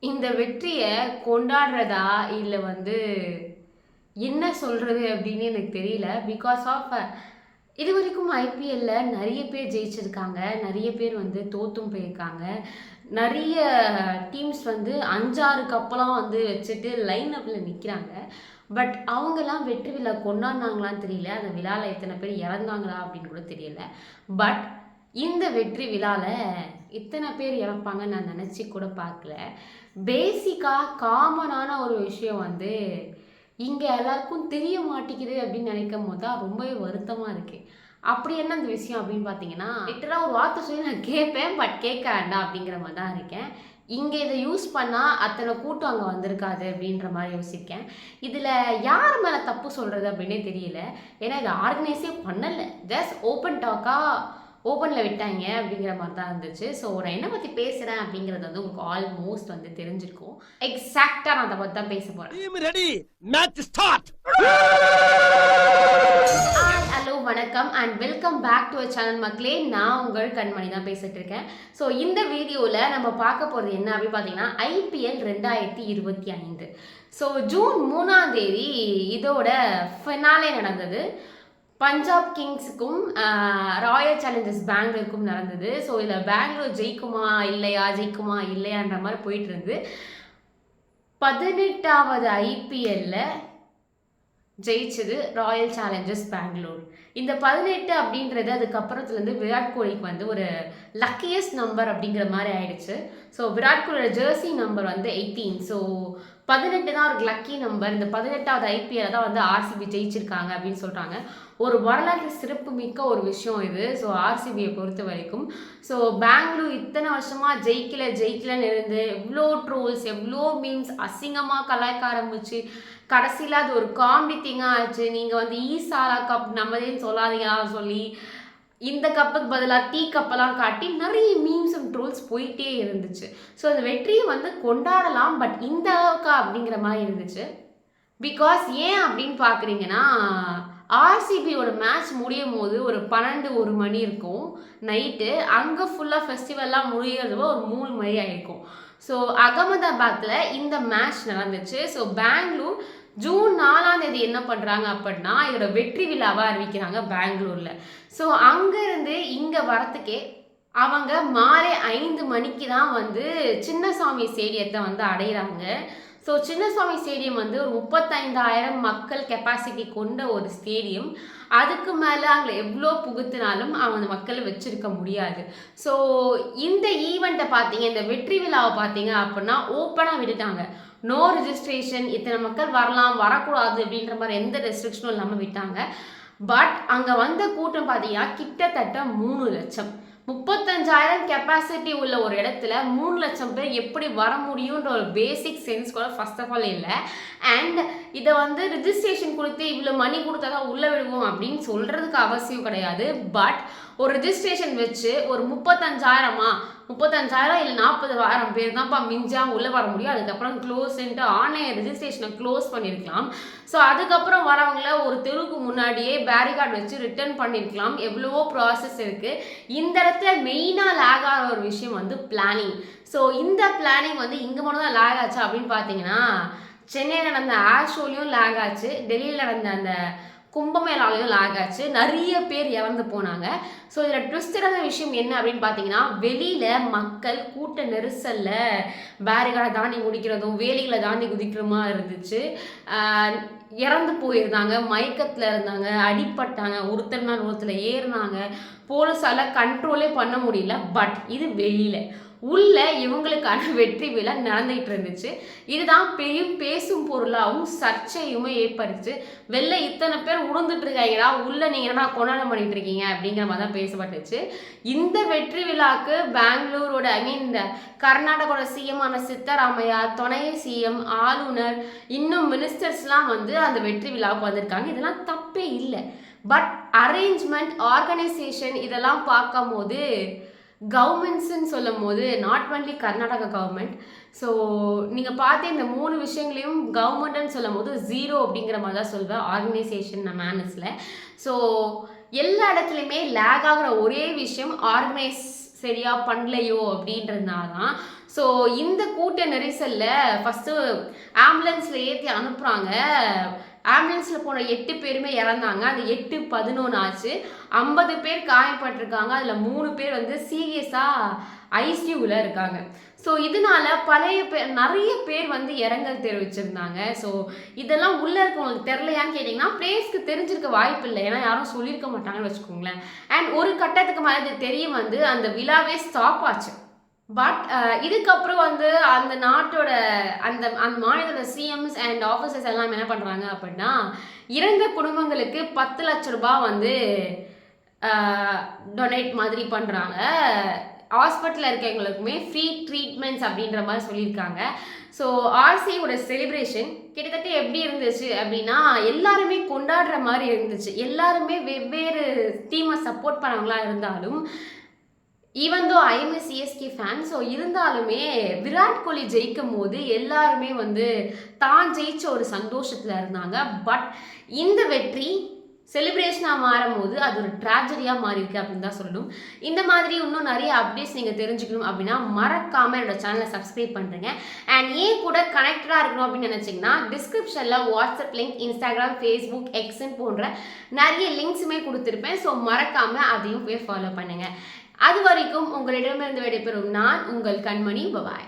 இந்த வெற்றிய கொண்டாடுறதா? இல்ல வந்து என்ன சொல்றது அப்படின்னு எனக்கு தெரியல. பிகாஸ் ஆஃப் இதுவரைக்கும் ஐபிஎல்ல நெறைய பேர் ஜெயிச்சிருக்காங்க. நெறைய பேர் வந்து தோத்தும் போயிருக்காங்க. நெறைய டீம்ஸ் வந்து 5, 6 கப்பெல்லாம் வந்து வச்சுட்டு லைன் அப்ல நிக்கிறாங்க. பட் அவங்கலாம் வெற்றி விழா கொண்டாடுனாங்களான்னு தெரியல. அந்த விழால எத்தன பேர் இறந்தாங்களா அப்படின்னு கூட தெரியல. பட் இந்த வெற்றி விழால இத்தனை பேர் இறப்பாங்கன்னு நான் நினச்சி கூட பார்க்கல. பேசிக்காக காமனான ஒரு விஷயம் வந்து இங்கே எல்லாருக்கும் தெரிய மாட்டேங்குது அப்படின்னு நினைக்கும் போது தான் ரொம்பவே வருத்தமாக இருக்கு. அப்படி என்ன அந்த விஷயம் அப்படின்னு பார்த்தீங்கன்னா, லிட்டராக ஒரு வார்த்தை சொல்லி நான் கேட்பேன், பட் கேட்க வேண்டாம் அப்படிங்கிற மாதிரி தான் இருக்கேன். இங்கே இதை யூஸ் பண்ணால் அத்தனை கூட்டம் அங்கே வந்திருக்காது அப்படின்ற மாதிரி யோசிக்கேன். இதில் யார் மேலே தப்பு சொல்கிறது அப்படின்னே தெரியல. ஏன்னா இதை ஆர்கனைஸே பண்ணலை, ஜஸ்ட் ஓப்பன் டாக்காக ஓப்பனில் விட்டாங்க அப்படிங்கிற மாதிரி தான் இருந்துச்சு. ஸோ நான் என்ன பற்றி பேசுகிறேன் அப்படிங்கிறது வந்து உங்களுக்கு ஆல்மோஸ்ட் வந்து தெரிஞ்சிருக்கும். எக்ஸாக்டாக நான் அதை பற்றி தான் பேச போகிறேன். ஹலோ, வணக்கம் and welcome back to channel மக்களே. நான் உங்கள் கண்மணி தான் பேசிட்டு இருக்கேன். ஸோ இந்த வீடியோவில் நம்ம பார்க்க போகிறது என்ன அப்படின்னு பார்த்தீங்கன்னா, ஐபிஎல் 2025. ஸோ ஜூன் 3ஆம் தேதி இதோட ஃபினாலே நடந்தது. பஞ்சாப் கிங்ஸுக்கும் ராயல் சேலஞ்சர்ஸ் பெங்களூருக்கும் நடந்தது. ஸோ இதில் பெங்களூர் ஜெயிக்குமா இல்லையான்ற மாதிரி போயிட்டு இருந்து 18வது ஐபிஎல்ல ஜெயிச்சது ராயல் சேலஞ்சர்ஸ் பெங்களூர். இந்த 18 அப்படின்றது அதுக்கப்புறத்துலேருந்து விராட் கோலிக்கு வந்து ஒரு லக்கியஸ்ட் நம்பர் அப்படிங்கிற மாதிரி ஆயிடுச்சு. ஸோ விராட் கோலியோட ஜெர்சி நம்பர் வந்து 18. ஸோ 18 தான் ஒரு லக்கி நம்பர். இந்த 18வது ஐபிஎல் தான் வந்து ஆர்சிபி ஜெயிச்சிருக்காங்க அப்படின்னு சொல்கிறாங்க. ஒரு வரலாற்று சிறப்பு மிக்க ஒரு விஷயம் இது. ஸோ ஆர்சிபியை பொறுத்த வரைக்கும். ஸோ பெங்களூர் இத்தனை வருஷமாக ஜெயிக்கலன்னு இருந்து எவ்வளோ ட்ரோல்ஸ், எவ்வளோ மீம்ஸ், அசிங்கமாக கலாய்க்க ஆரம்பிச்சு கடைசியில் அது ஒரு காமெடி திங்காக ஆச்சு. நீங்கள் வந்து ஈசாலா கப் நம்மதேன்னு சொல்லாதீங்களா சொல்லி இந்த கப்புக்கு பதிலாக டீ கப்பெல்லாம் காட்டி நிறைய மீம்ஸ் அண்ட் ட்ரோல்ஸ் போயிட்டே இருந்துச்சு. ஸோ அந்த வெற்றியை வந்து கொண்டாடலாம், பட் இந்த அளவுக்கு அப்படிங்கிற மாதிரி இருந்துச்சு. பிகாஸ் ஏன் அப்படின்னு பார்க்குறீங்கன்னா, ஆர்சிபியோட மேட்ச் முடியும் போது ஒரு 1 மணி இருக்கும் நைட்டு. அங்கே ஃபுல்லாக ஃபெஸ்டிவல்லாம் முடிகிறது ஒரு 3 மணி ஆகிருக்கும். ஸோ அகமதாபாத்தில் இந்த மேட்ச் நடந்துச்சு. ஸோ பெங்களூர் ஜூன் 4ஆம் தேதி என்ன பண்ணுறாங்க அப்படின்னா, இதோட வெற்றி விழாவாக அறிவிக்கிறாங்க பெங்களூரில். ஸோ அங்கேருந்து இங்கே வரத்துக்கே அவங்க மாலை 5 மணிக்கு தான் வந்து சின்னசாமி ஸ்டேடியத்தை வந்து அடைகிறாங்க. ஸோ சின்னசாமி ஸ்டேடியம் வந்து ஒரு 35,000 மக்கள் கெப்பாசிட்டி கொண்ட ஒரு ஸ்டேடியம். அதுக்கு மேலே அங்கே எவ்வளோ புகுத்தினாலும் அவங்க மக்களை வச்சிருக்க முடியாது. ஸோ இந்த ஈவெண்ட்டை பார்த்தீங்க, இந்த வெற்றி விழாவை பார்த்தீங்க அப்படின்னா ஓப்பனாக விட்டுட்டாங்க. நோ ரிஜிஸ்ட்ரேஷன், இத்தனை மக்கள் வரலாம் வரக்கூடாது அப்படின்ற மாதிரி எந்த ரெஸ்ட்ரிக்ஷனும் இல்லாமல் விட்டாங்க. பட் அங்கே வந்த கூட்டம் பார்த்தீங்கன்னா கிட்டத்தட்ட 3 லட்சம். 35,000 கெப்பாசிட்டி உள்ள ஒரு இடத்துல 3 லட்சம் பேர் எப்படி வர முடியுன்ற ஒரு பேசிக் சென்ஸ் கூட ஃபர்ஸ்ட் ஆஃப் ஆல் இல்லை. அண்ட் இதை வந்து ரிஜிஸ்ட்ரேஷன் கொடுத்து இவ்வளோ மணி கொடுத்தா தான் உள்ளே விடுவோம் அப்படின்னு சொல்கிறதுக்கு அவசியம் கிடையாது. பட் ஒரு ரிஜிஸ்ட்ரேஷன் வச்சு ஒரு 35,000 இல்லை 40,000 பேர் தான்ப்பா மிஞ்சா உள்ளே வர முடியும். அதுக்கப்புறம் க்ளோஸ்ன்ட்டு ஆன்லைன் ரிஜிஸ்ட்ரேஷனை க்ளோஸ் பண்ணியிருக்கலாம். ஸோ அதுக்கப்புறம் வரவங்கள ஒரு தெருவுக்கு முன்னாடியே பேரிகார்டு வச்சு ரிட்டர்ன் பண்ணியிருக்கலாம். எவ்வளவோ ப்ராசஸ் இருக்குது. இந்த இடத்துல மெயினாக லேக் ஆகிற ஒரு விஷயம் வந்து பிளானிங். ஸோ இந்த பிளானிங் வந்து இங்கே மட்டும் தான் லேக் ஆச்சு அப்படின்னு பார்த்தீங்கன்னா, சென்னையில் நடந்த ஏர் ஷோலையும் லேக் ஆச்சு, டெல்லியில் நடந்த அந்த கும்பமேளாலையும் லேக் ஆச்சு. நிறைய பேர் இறந்து போனாங்க. ஸோ இதில் ட்விஸ்டடான விஷயம் என்ன அப்படின்னு பார்த்தீங்கன்னா, வெளியில் மக்கள் கூட்ட நெரிசலில் பேரிகார்டை தாண்டி குதிக்கிறதும் வேலிகளை தாண்டி குதிக்கிறமா இருந்துச்சு. இறந்து போயிருந்தாங்க, மயக்கத்தில் இருந்தாங்க, அடிப்பட்டாங்க, ஒருத்தர் மேல் ஒருத்தர் ஏறினாங்க. போலீஸால் கண்ட்ரோலே பண்ண முடியல. பட் இது வெளியில், உள்ள இவங்களுக்கான வெற்றி விழா நடந்துகிட்டு இருந்துச்சு. இதுதான் பெரும் பேசும் பொருளாகவும் சர்ச்சையுமே ஏற்படுச்சு. வெளில இத்தனை பேர் உணர்ந்துட்டு இருக்காங்கடா, உள்ள நீங்க என்ன கொண்டாடம் பண்ணிட்டு இருக்கீங்க அப்படிங்கிற மாதிரி தான் பேசப்பட்டுச்சு. இந்த வெற்றி விழாக்கு பெங்களூரோட இந்த கர்நாடகோட சிஎம்மான சித்தராமையா, துணை சிஎம், ஆளுநர், இன்னும் மினிஸ்டர்ஸ்லாம் வந்து அந்த வெற்றி விழாவுக்கு வந்திருக்காங்க. இதெல்லாம் தப்பே இல்லை. பட் அரேஞ்ச்மெண்ட், ஆர்கனைசேஷன் இதெல்லாம் பார்க்கும் போது கவர்மெண்ட்ஸ்ன்னு சொல்லும் போது not only Karnataka government. So நீங்கள் பார்த்து இந்த 3 விஷயங்களையும் கவர்மெண்ட்டுன்னு சொல்லும் போது 0 அப்படிங்கிற மாதிரி தான் சொல்வேன் ஆர்கனைசேஷன் மேனஸில். ஸோ எல்லா இடத்துலையுமே லேக் ஆகிற ஒரே விஷயம் சரியாக பண்ணலையோ அப்படின்றதுனால தான். ஸோ இந்த கூட்ட நெரிசலில் ஃபஸ்ட்டு ஆம்புலன்ஸில் ஏற்றி அனுப்புகிறாங்க. ஆம்புலன்ஸில் போன 8 பேருமே இறந்தாங்க. அது 8, 11 ஆச்சு. 50 பேர் காயப்பட்டிருக்காங்க. அதில் 3 பேர் வந்து சீரியஸாக ஐசியூவில் இருக்காங்க. ஸோ இதனால நிறைய பேர் வந்து இரங்கல் தெரிவிச்சிருந்தாங்க. ஸோ இதெல்லாம் உள்ளே இருக்கவங்களுக்கு தெரிலையான்னு கேட்டிங்கன்னா பிளேஸ்க்கு தெரிஞ்சிருக்க வாய்ப்பு இல்லை. ஏன்னா யாரும் சொல்லியிருக்க மாட்டாங்கன்னு வச்சுக்கோங்களேன். அண்ட் ஒரு கட்டத்துக்கு மேலே இது தெரிய வந்து அந்த விழாவே ஸ்டாப் ஆச்சு. பட் இதுக்கப்புறம் வந்து அந்த நாட்டோட அந்த அந்த மாநிலத்தோட சிஎம்ஸ் அண்ட் ஆஃபீஸர்ஸ் எல்லாம் என்ன பண்ணுறாங்க அப்படின்னா, இறந்த குடும்பங்களுக்கு 10 லட்ச ரூபாய் வந்து டொனேட் மாதிரி பண்ணுறாங்க. ஹாஸ்பிட்டலில் இருக்கவங்களுக்குமே ஃப்ரீ ட்ரீட்மெண்ட்ஸ் அப்படின்ற மாதிரி சொல்லியிருக்காங்க. ஸோ ஆர்சியோட செலிப்ரேஷன் கிட்டத்தட்ட எப்படி இருந்துச்சு அப்படின்னா, எல்லாருமே கொண்டாடுற மாதிரி இருந்துச்சு. எல்லாருமே வெவ்வேறு டீமை சப்போர்ட் பண்ணவங்களா இருந்தாலும், even though I M A CSK fan, so இருந்தாலுமே விராட் கோலி ஜெயிக்கும் போது எல்லாருமே வந்து தான் ஜெயிச்ச ஒரு சந்தோஷத்தில் இருந்தாங்க. பட் இந்த வெற்றி செலிப்ரேஷனாக மாறும்போது அது ஒரு ட்ராஜடியாக மாறியிருக்கு அப்படின்னு தான் சொல்லணும். இந்த மாதிரி இன்னும் நிறைய அப்டேட்ஸ் நீங்கள் தெரிஞ்சுக்கணும் அப்படின்னா மறக்காமல் என்னோட சேனலை சப்ஸ்கிரைப் பண்ணுறீங்க. அண்ட் ஏன் கூட கனெக்டடாக இருக்கணும் அப்படின்னு நினச்சிங்கன்னா டிஸ்கிரிப்ஷனில் வாட்ஸ்அப் லிங்க், இன்ஸ்டாகிராம், ஃபேஸ்புக், எக்ஸ்ன்னு போன்ற நிறைய லிங்க்ஸுமே கொடுத்துருப்பேன். ஸோ மறக்காமல் அதையும் போய் ஃபாலோ பண்ணுங்கள். அது வரைக்கும் உங்களிடமிருந்து விடைபெறும் நான் உங்கள் கண்மணி. பாய்.